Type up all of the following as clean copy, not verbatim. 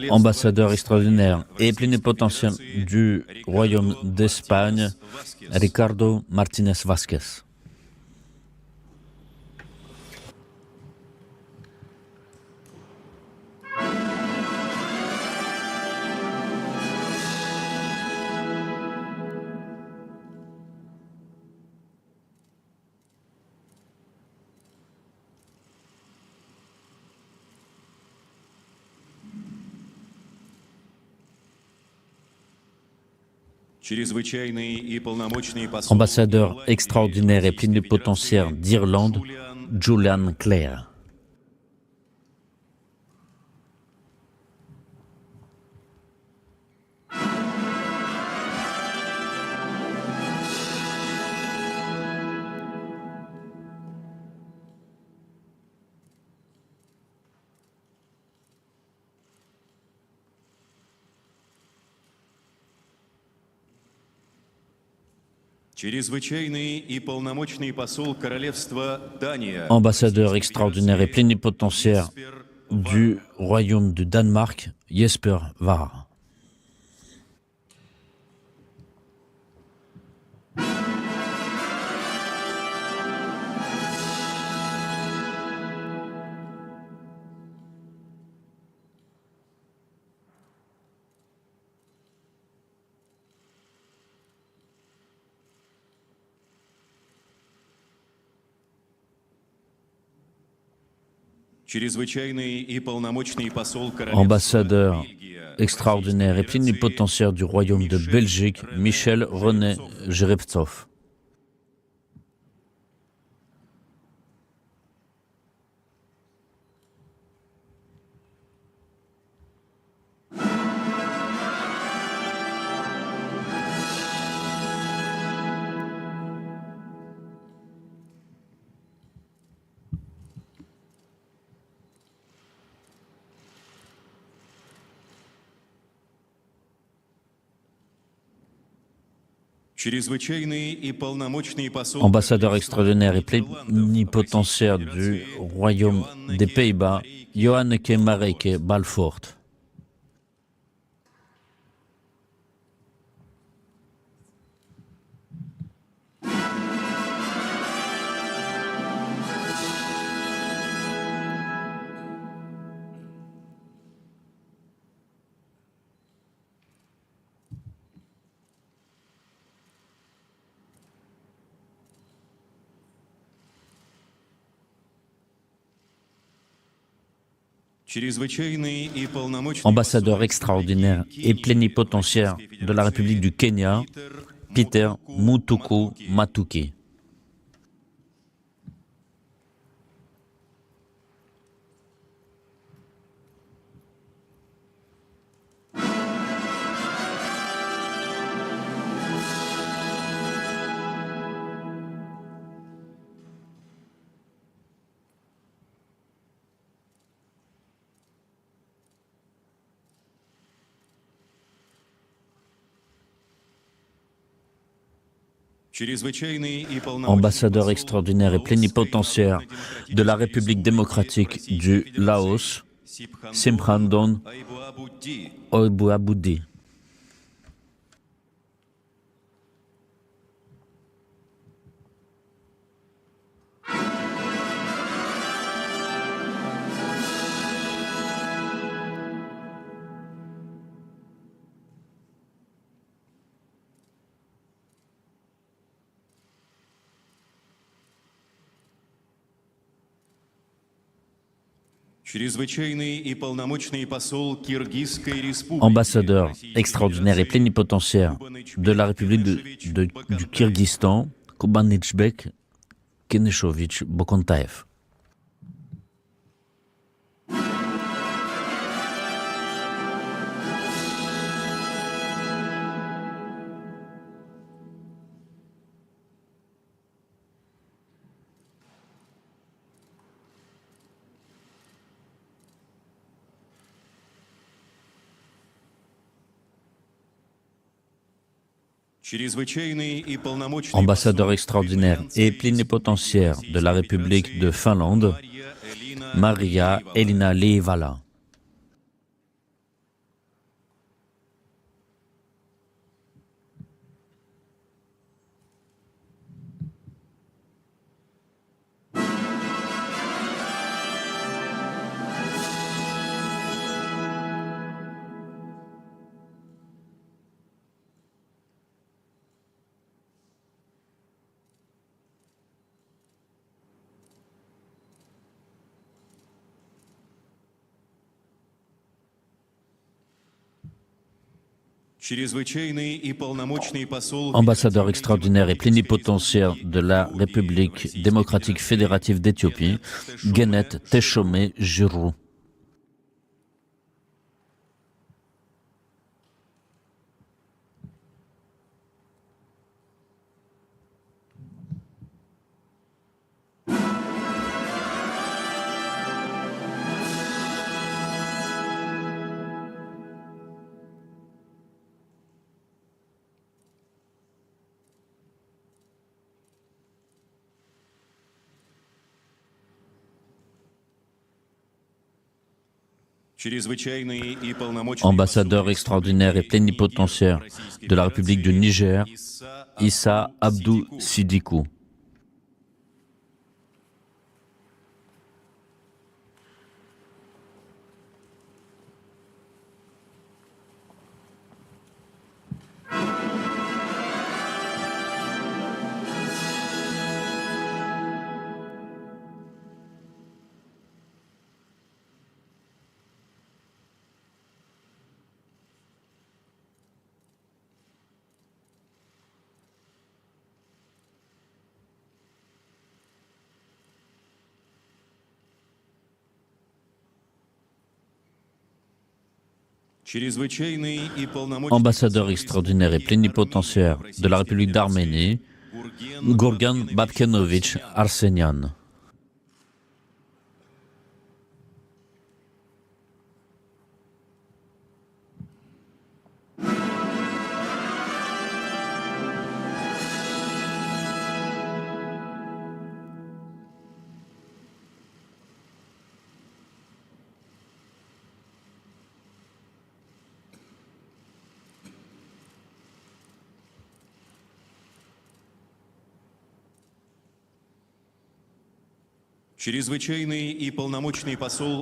Ambassadeur extraordinaire et plénipotentiaire du Royaume d'Espagne, Ricardo Martínez Vázquez. Ambassadeur extraordinaire et plénipotentiaire d'Irlande, Julian Clare. Ambassadeur extraordinaire et plénipotentiaire du Royaume du Danemark, Jesper Vara. Ambassadeur extraordinaire et plénipotentiaire du Royaume de Belgique, Michel René Jereptsov. Ambassadeur extraordinaire et plénipotentiaire du Royaume des Pays-Bas, Joanneke Marijke Balvoort. Ambassadeur extraordinaire et plénipotentiaire de la République du Kenya, Peter Mutuku Matuki. Ambassadeur extraordinaire et plénipotentiaire de la République démocratique du Laos, Simhandon Obuabudi. Ambassadeur extraordinaire et plénipotentiaire de la République du Kyrgyzstan, Kubanijbek Keneshovich Bokontaev. Ambassadeur extraordinaire et plénipotentiaire de la République de Finlande, Maria Elina Leivala. Ambassadeur extraordinaire et plénipotentiaire de la République démocratique fédérative d'Éthiopie, Genet Teshome Jirou. Ambassadeur extraordinaire et plénipotentiaire de la République du Niger, Issa Abdou Sidikou. Ambassadeur extraordinaire et plénipotentiaire de la République d'Arménie, Gourgan Babkenovitch Arsenian.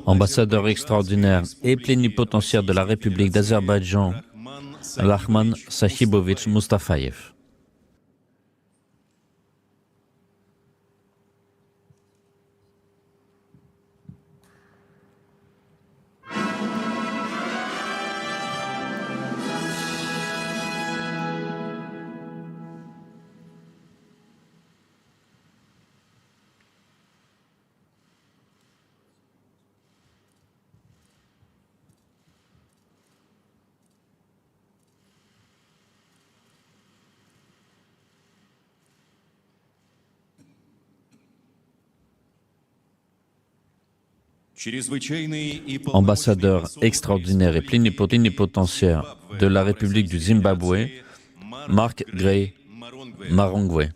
Ambassadeur extraordinaire et plénipotentiaire de la République d'Azerbaïdjan, Rahman Sahibovitch Mustafayev. Ambassadeur extraordinaire et plénipotentiaire de la République du Zimbabwe, Mark Gray Marongwe.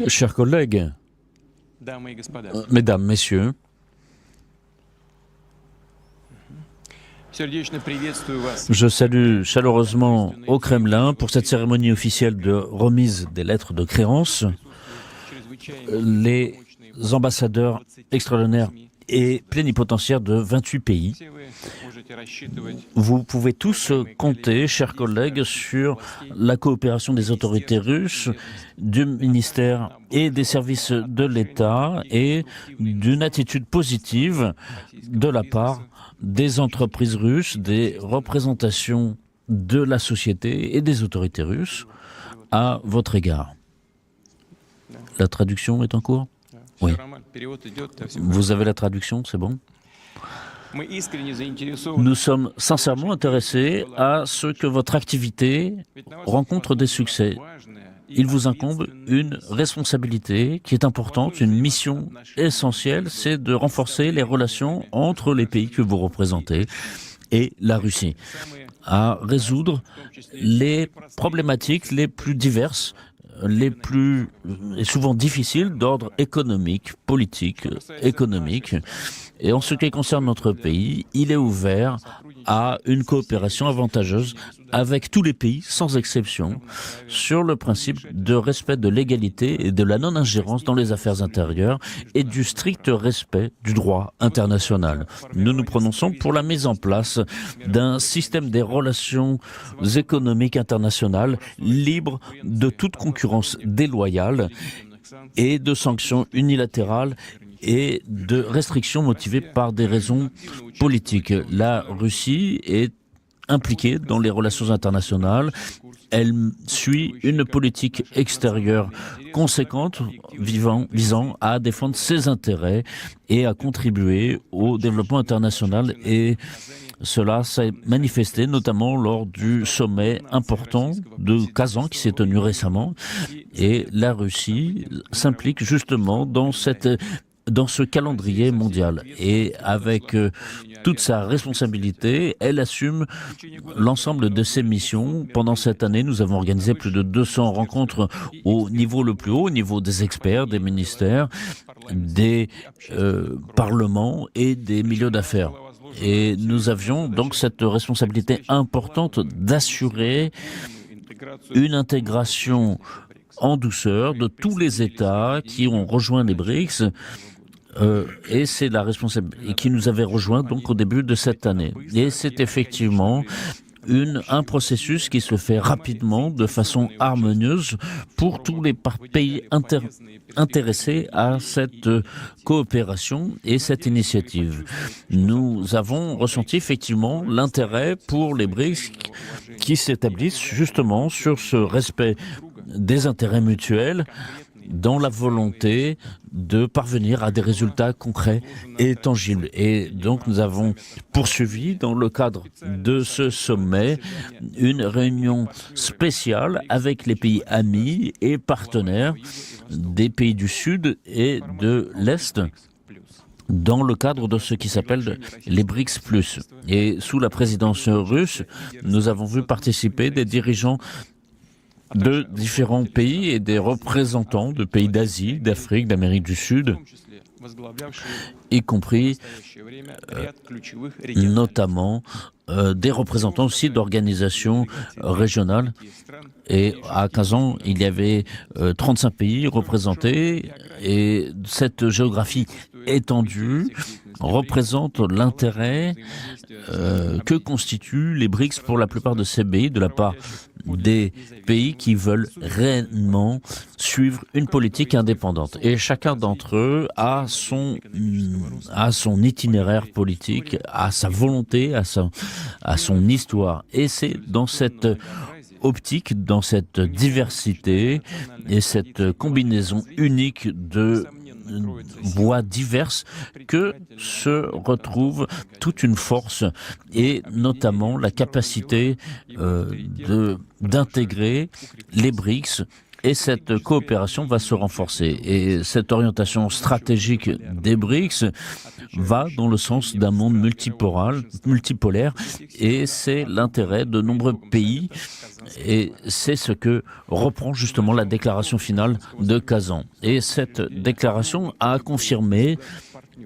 Chers collègues, mesdames, messieurs, je salue chaleureusement au Kremlin pour cette cérémonie officielle de remise des lettres de créance les ambassadeurs extraordinaires et plénipotentiaires de 28 pays. Vous pouvez tous compter, chers collègues, sur la coopération des autorités russes, du ministère et des services de l'État et d'une attitude positive de la part des entreprises russes, des représentations de la société et des autorités russes à votre égard. La traduction est en cours ? Oui. Vous avez la traduction, c'est bon ? Nous sommes sincèrement intéressés à ce que votre activité rencontre des succès. Il vous incombe une responsabilité qui est importante, une mission essentielle, c'est de renforcer les relations entre les pays que vous représentez et la Russie, à résoudre les problématiques les plus diverses, les plus et souvent difficiles d'ordre économique, politique, économique. Et en ce qui concerne notre pays, il est ouvert à une coopération avantageuse avec tous les pays, sans exception, sur le principe de respect de l'égalité et de la non-ingérence dans les affaires intérieures et du strict respect du droit international. Nous nous prononçons pour la mise en place d'un système des relations économiques internationales libre de toute concurrence déloyale et de sanctions unilatérales et de restrictions motivées par des raisons politiques. La Russie est impliquée dans les relations internationales. Elle suit une politique extérieure conséquente visant à défendre ses intérêts et à contribuer au développement international. Et cela s'est manifesté notamment lors du sommet important de Kazan qui s'est tenu récemment. Et la Russie s'implique justement dans ce calendrier mondial. Et avec toute sa responsabilité, elle assume l'ensemble de ses missions. Pendant cette année, nous avons organisé plus de 200 rencontres au niveau le plus haut, au niveau des experts, des ministères, des parlements et des milieux d'affaires. Et nous avions donc cette responsabilité importante d'assurer une intégration en douceur de tous les États qui ont rejoint les BRICS. Et c'est la responsabilité qui nous avait rejoint donc au début de cette année. Et c'est effectivement un processus qui se fait rapidement, de façon harmonieuse, pour tous les pays intéressés à cette coopération et cette initiative. Nous avons ressenti effectivement l'intérêt pour les BRICS qui s'établissent justement sur ce respect des intérêts mutuels, dans la volonté de parvenir à des résultats concrets et tangibles. Et donc nous avons poursuivi dans le cadre de ce sommet une réunion spéciale avec les pays amis et partenaires des pays du Sud et de l'Est, dans le cadre de ce qui s'appelle les BRICS+. Et sous la présidence russe, nous avons vu participer des dirigeants de différents pays et des représentants de pays d'Asie, d'Afrique, d'Amérique du Sud, y compris notamment des représentants aussi d'organisations régionales. Et à Kazan, il y avait 35 pays représentés et cette géographie étendue représente l'intérêt que constituent les BRICS pour la plupart de ces pays, de la part des pays qui veulent réellement suivre une politique indépendante. Et chacun d'entre eux a son itinéraire politique, a sa volonté, a son histoire. Et c'est dans cette optique, dans cette diversité et cette combinaison unique de voies diverses que se retrouve toute une force et notamment la capacité d'intégrer les BRICS. Et cette coopération va se renforcer. Et cette orientation stratégique des BRICS va dans le sens d'un monde multipolaire. Et c'est l'intérêt de nombreux pays Et c'est ce que reprend justement la déclaration finale de Kazan. Et cette déclaration a confirmé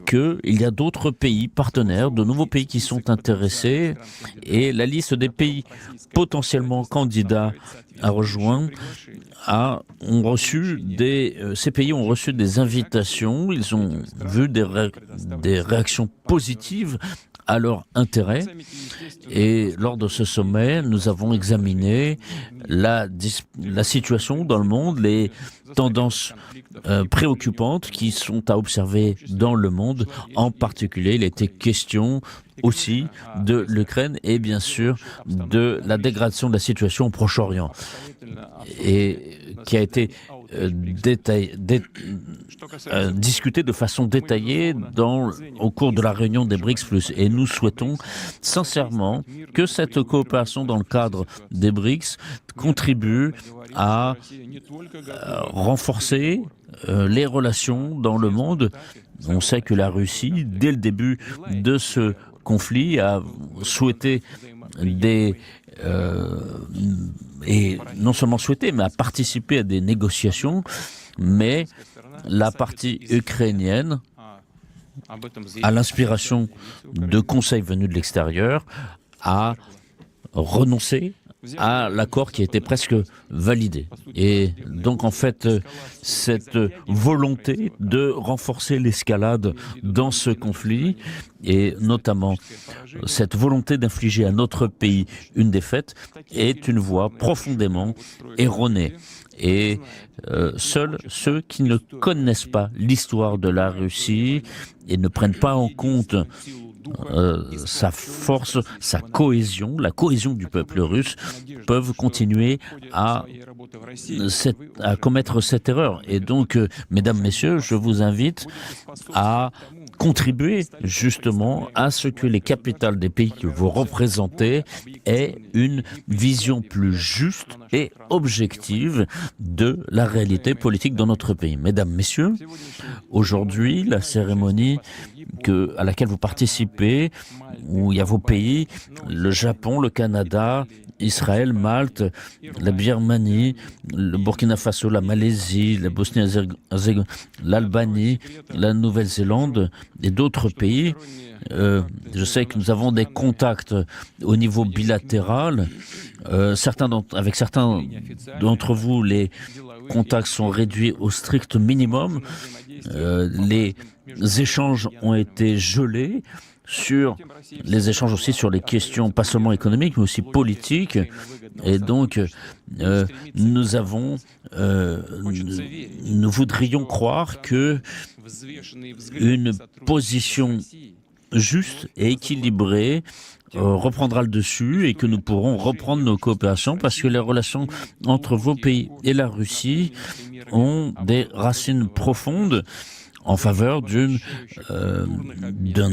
qu'il y a d'autres pays partenaires, de nouveaux pays qui sont intéressés, et la liste des pays potentiellement candidats à rejoindre ces pays ont reçu des invitations, ils ont vu des réactions positives à leur intérêt. Et lors de ce sommet, nous avons examiné la situation dans le monde, les tendances préoccupantes qui sont à observer dans le monde. En particulier, il était question aussi de l'Ukraine et bien sûr de la dégradation de la situation au Proche-Orient, et qui a été discuté de façon détaillée au cours de la réunion des BRICS+. Et nous souhaitons sincèrement que cette coopération dans le cadre des BRICS contribue à renforcer les relations dans le monde. On sait que la Russie, dès le début de ce conflit, a souhaité et non seulement souhaité, mais a participé à des négociations, mais la partie ukrainienne, à l'inspiration de conseils venus de l'extérieur, a renoncé à l'accord qui était presque validé. Et donc, en fait, cette volonté de renforcer l'escalade dans ce conflit, et notamment cette volonté d'infliger à notre pays une défaite, est une voie profondément erronée. Et seuls ceux qui ne connaissent pas l'histoire de la Russie et ne prennent pas en compte sa force, sa cohésion, la cohésion du peuple russe, peuvent continuer à commettre cette erreur. Et donc, mesdames, messieurs, je vous invite à contribuer justement à ce que les capitales des pays que vous représentez aient une vision plus juste et objective de la réalité politique dans notre pays. Mesdames, messieurs, aujourd'hui, la cérémonie à laquelle vous participez, où il y a vos pays, le Japon, le Canada, Israël, Malte, la Birmanie, le Burkina Faso, la Malaisie, la Bosnie-Herzégovine, l'Albanie, la Nouvelle-Zélande et d'autres pays. Je sais que nous avons des contacts au niveau bilatéral. Avec certains d'entre vous, les contacts sont réduits au strict minimum. Les échanges ont été gelés les échanges aussi sur les questions pas seulement économiques mais aussi politiques, et donc nous voudrions croire que une position juste et équilibrée reprendra le dessus et que nous pourrons reprendre nos coopérations, parce que les relations entre vos pays et la Russie ont des racines profondes en faveur d'un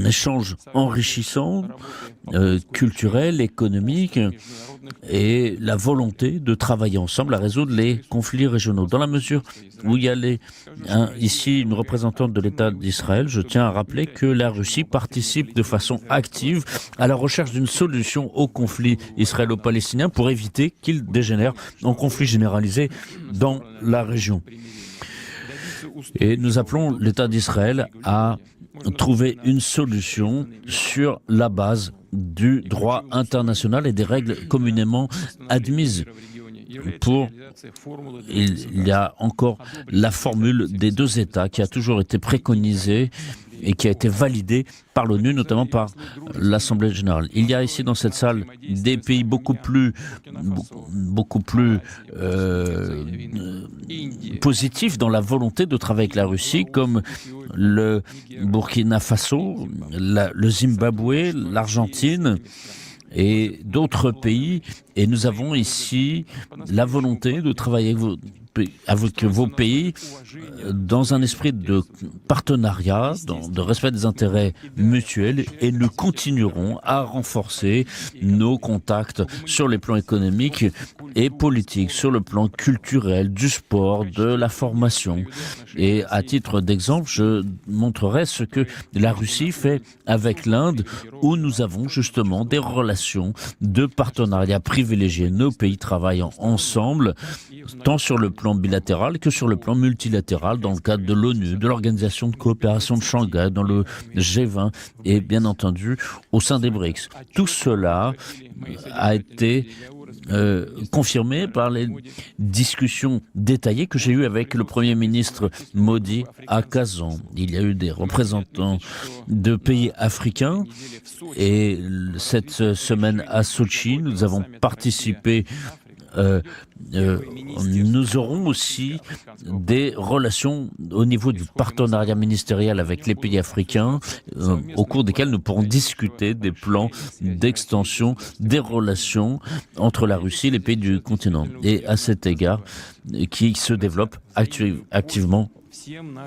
échange enrichissant, culturel, économique, et la volonté de travailler ensemble à résoudre les conflits régionaux. Dans la mesure où il y a ici une représentante de l'État d'Israël, je tiens à rappeler que la Russie participe de façon active à la recherche d'une solution au conflit israélo-palestinien pour éviter qu'il dégénère en conflit généralisé dans la région. Et nous appelons l'État d'Israël à trouver une solution sur la base du droit international et des règles communément admises. Il y a encore la formule des deux États qui a toujours été préconisée et qui a été validée par l'ONU, notamment par l'Assemblée générale. Il y a ici dans cette salle des pays beaucoup plus positifs dans la volonté de travailler avec la Russie, comme le Burkina Faso, le Zimbabwe, l'Argentine et d'autres pays. Et nous avons ici la volonté de travailler avec vos pays dans un esprit de partenariat, de respect des intérêts mutuels, et nous continuerons à renforcer nos contacts sur les plans économiques et politique, sur le plan culturel, du sport, de la formation. Et à titre d'exemple, je montrerai ce que la Russie fait avec l'Inde, où nous avons justement des relations de partenariat privilégiés. Nos pays travaillent ensemble, tant sur le plan bilatéral que sur le plan multilatéral, dans le cadre de l'ONU, de l'Organisation de coopération de Shanghai, dans le G20 et bien entendu au sein des BRICS. Tout cela a été confirmé par les discussions détaillées que j'ai eues avec le Premier ministre Modi à Kazan. Il y a eu des représentants de pays africains et cette semaine à Sochi, nous avons participé nous aurons aussi des relations au niveau du partenariat ministériel avec les pays africains, au cours desquels nous pourrons discuter des plans d'extension des relations entre la Russie et les pays du continent. Et à cet égard, qui se développe activement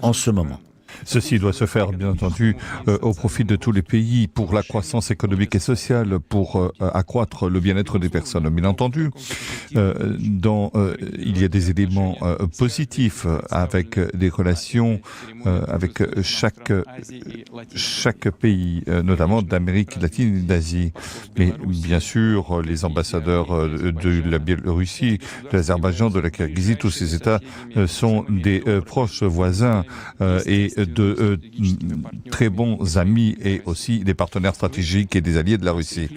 en ce moment. Ceci doit se faire, bien entendu, au profit de tous les pays, pour la croissance économique et sociale, pour accroître le bien-être des personnes. Bien entendu, il y a des éléments positifs avec des relations avec chaque pays, notamment d'Amérique latine et d'Asie. Mais bien sûr, les ambassadeurs de la Biélorussie, de l'Azerbaïdjan, de la Kirghizie, tous ces États sont des proches voisins et de très bons amis et aussi des partenaires stratégiques et des alliés de la Russie.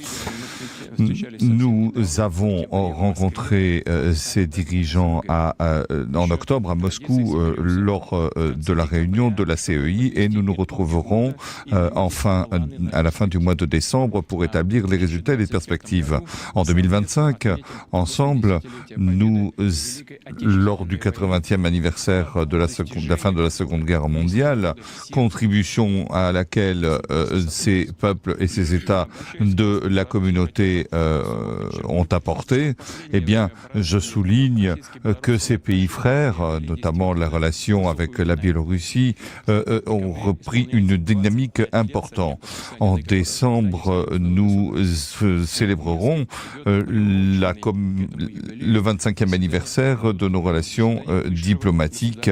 Nous avons rencontré ces dirigeants en octobre à Moscou lors de la réunion de la CEI et nous nous retrouverons à la fin du mois de décembre pour établir les résultats et les perspectives. En 2025, ensemble, lors du 80e anniversaire de la fin de la Seconde Guerre mondiale, contribution à laquelle ces peuples et ces États de la communauté ont apporté, eh bien, je souligne que ces pays frères, notamment la relation avec la Biélorussie, ont repris une dynamique importante. En décembre, nous célébrerons le 25e anniversaire de nos relations diplomatiques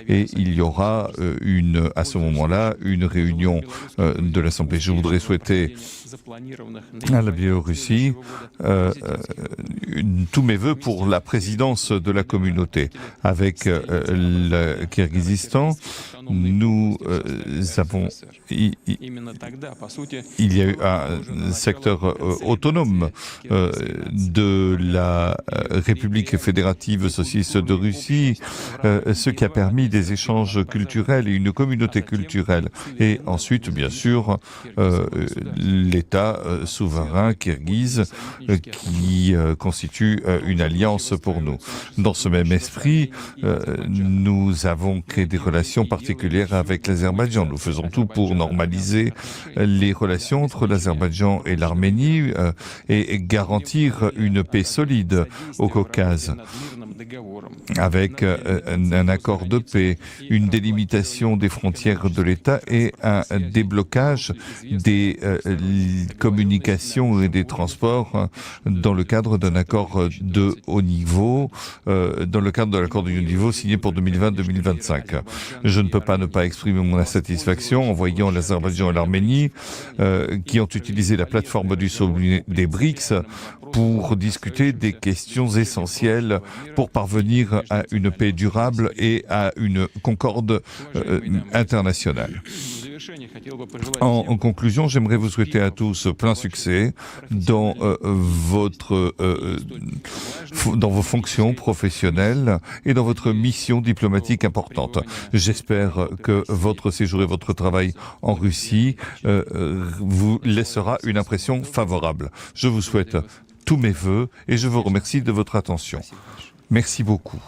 et il y aura à ce moment-là une réunion de l'Assemblée. Je voudrais souhaiter à la Biélorussie tous mes vœux pour la présidence de la communauté. Avec le Kirghizistan, nous avons... Il y a eu un secteur autonome de la République fédérative socialiste de Russie, ce qui a permis des échanges culturels et une communauté culturelle. Et ensuite, bien sûr, l'État souverain kirghize qui constitue une alliance pour nous. Dans ce même esprit, nous avons créé des relations particulières avec l'Azerbaïdjan. Nous faisons tout pour normaliser les relations entre l'Azerbaïdjan et l'Arménie et garantir une paix solide au Caucase, avec un accord de paix, une délimitation des frontières de l'État et un déblocage des communications et des transports dans le cadre d'un accord de haut niveau, signé pour 2020-2025. Je ne peux pas ne pas exprimer mon insatisfaction en voyant l'Azerbaïdjan et l'Arménie qui ont utilisé la plateforme du sommet des BRICS pour discuter des questions essentielles pour parvenir à une paix durable et à une concorde internationale. En conclusion, j'aimerais vous souhaiter à tous plein succès dans vos fonctions professionnelles et dans votre mission diplomatique importante. J'espère que votre séjour et votre travail en Russie vous laissera une impression favorable. Je vous souhaite tous mes vœux et je vous remercie de votre attention. Merci beaucoup.